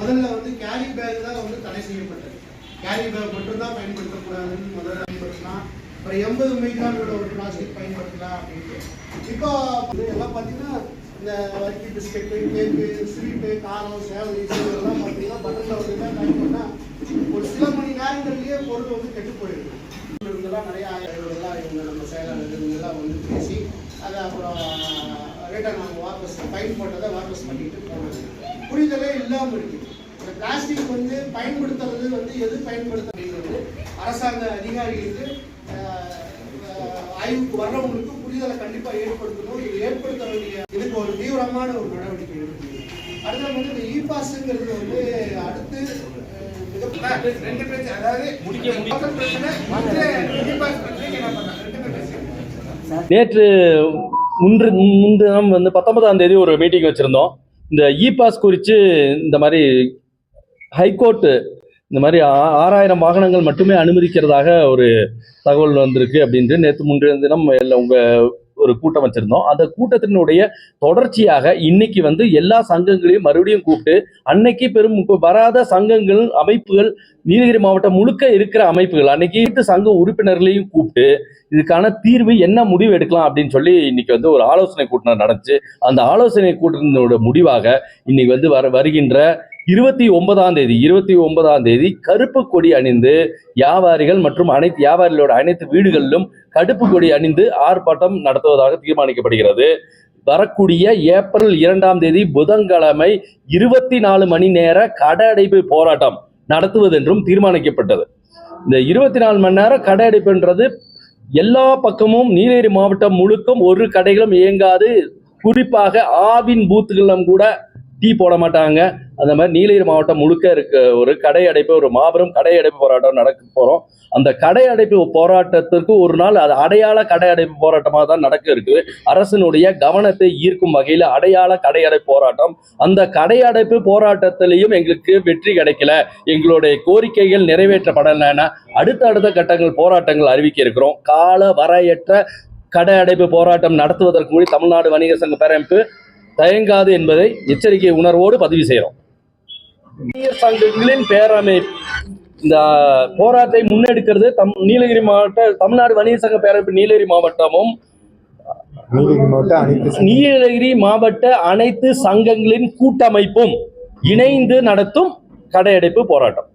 முதல்ல வந்து carry bag தான் வந்து தடை செய்யப்பட்டது. கேரி பேக் மட்டும்தான் பயன்படுத்தக்கூடாதுன்னு முதல்ல பயன்படுத்தலாம். அப்புறம் 80 மைக்ரானோட ஒரு பிளாஸ்டிக் பயன்படுத்தலாம் அப்படின்ட்டு. இப்போ எல்லாம் பார்த்தீங்கன்னா இந்த வரிக்கி பிஸ்கெட்டு, கேக்கு, ஸ்வீட்டு, காரம், சேவை இதெல்லாம் பார்த்தீங்கன்னா பட்டரில் வந்து தான் டைம் பண்ணால் ஒரு சில மணி நேரங்கள்லேயே பொருள் வந்து கெட்டு போயிடுது. இவங்கெல்லாம் நிறையா இதெல்லாம் இவங்க நம்ம செயலாளர்கள் இவங்கெல்லாம் வந்து பேசி அதை அப்புறம் ரிட்டர்ன் அவங்க வாபஸ் ஃபைன் போட்டதை வாபஸ் பண்ணிட்டு போனாங்க. புரிதலே இல்லாமல் இருக்குது. இந்த பிளாஸ்டிக் வந்து பயன்படுத்துறது வந்து எது பயன்படுத்த அப்படிங்கிறது அரசாங்க அதிகாரிகளுக்கு ஆய்வுக்கு வர்றவங்களுக்கு புரிதலை கண்டிப்பாக ஏற்படுத்தணும். இது ஏற்படுத்த வேண்டிய இதுக்கு ஒரு தீவிரமான ஒரு நடவடிக்கை எடுக்கணும். அடுத்த வந்து இந்த இ பாஸ்ங்கிறது வந்து அடுத்து ரெண்டு பிரச்சனை, அதாவது நேற்று முன்தினம் வந்து 19ஆம் தேதி ஒரு மீட்டிங் வச்சிருந்தோம். இந்த இ பாஸ் குறித்து இந்த மாதிரி ஹைகோர்ட் இந்த மாதிரி 6000 வாகனங்கள் மட்டுமே அனுமதிக்கிறதாக ஒரு தகவல் வந்திருக்கு அப்படின்ட்டு நேற்று முன்றைய தினம் உங்கள் ஒரு கூட்டம் வச்சிருந்தோம். அந்த கூட்டத்தினுடைய தொடர்ச்சியாக இன்னைக்கு வந்து எல்லா சங்கங்களையும் மறுபடியும் கூப்பிட்டு அன்னைக்கு வராத சங்கங்கள் அமைப்புகள் நீலகிரி மாவட்டம் முழுக்க இருக்கிற அமைப்புகள் அன்னைக்கு சங்க உறுப்பினர்களையும் கூப்பிட்டு இதுக்கான தீர்வு என்ன முடிவு எடுக்கலாம் அப்படின்னு சொல்லி இன்னைக்கு வந்து ஒரு ஆலோசனை கூட்டம் நடந்துச்சு. அந்த ஆலோசனை கூட்டத்தினோட முடிவாக இன்னைக்கு வந்து வருகின்ற 29ஆம் தேதி கருப்பு கொடி அணிந்து வியாபாரிகள் மற்றும் அனைத்து வியாபாரிகளோட அனைத்து வீடுகளிலும் கருப்பு கொடி அணிந்து ஆர்ப்பாட்டம் நடத்துவதாக தீர்மானிக்கப்படுகிறது. வரக்கூடிய ஏப்ரல் 2ஆம் தேதி புதன்கிழமை 24 மணி நேர கடை அடைப்பு போராட்டம் நடத்துவதென்றும் தீர்மானிக்கப்பட்டது. இந்த 24 மணி நேரம் கடை அடைப்புன்றது எல்லா பக்கமும் நீலகிரி மாவட்டம் முழுக்கும் ஒரு கடைகளும் இயங்காது. குறிப்பாக ஆவின் பூத்துகளும் கூட டீ போட மாட்டாங்க. அந்த மாதிரி நீலகிரி மாவட்டம் முழுக்க இருக்க ஒரு கடை அடைப்பு, ஒரு மாபெரும் கடை அடைப்பு போராட்டம் நடக்க போறோம். அந்த கடை அடைப்பு போராட்டத்திற்கு ஒரு நாள் அது அடையாள கடை அடைப்பு போராட்டமாக தான் நடக்க இருக்கு. அரசினுடைய கவனத்தை ஈர்க்கும் வகையில் அடையாள கடை அடைப்பு போராட்டம். அந்த கடை அடைப்பு போராட்டத்திலையும் எங்களுக்கு வெற்றி கிடைக்கல, எங்களுடைய கோரிக்கைகள் நிறைவேற்றப்படலைன்னா அடுத்த கட்டங்கள் போராட்டங்கள் அறிவிக்க இருக்கிறோம். கால வரையற்ற கடை அடைப்பு போராட்டம் நடத்துவதற்கு கூட தமிழ்நாடு வணிக சங்க பேரமைப்பு தயங்காது என்பதை எச்சரிக்கை உணர்வோடு பதிவு செய்கிறோம். சங்கங்களின் பேரமைப்பு இந்த போராட்டத்தை முன்னெடுக்கிறது நீலகிரி மாவட்ட தமிழ்நாடு வணிக சங்க பேரமைப்பு நீலகிரி மாவட்டமும் நீலகிரி மாவட்ட அனைத்து சங்கங்களின் கூட்டமைப்பும் இணைந்து நடத்தும் கடை அடைப்பு போராட்டம்.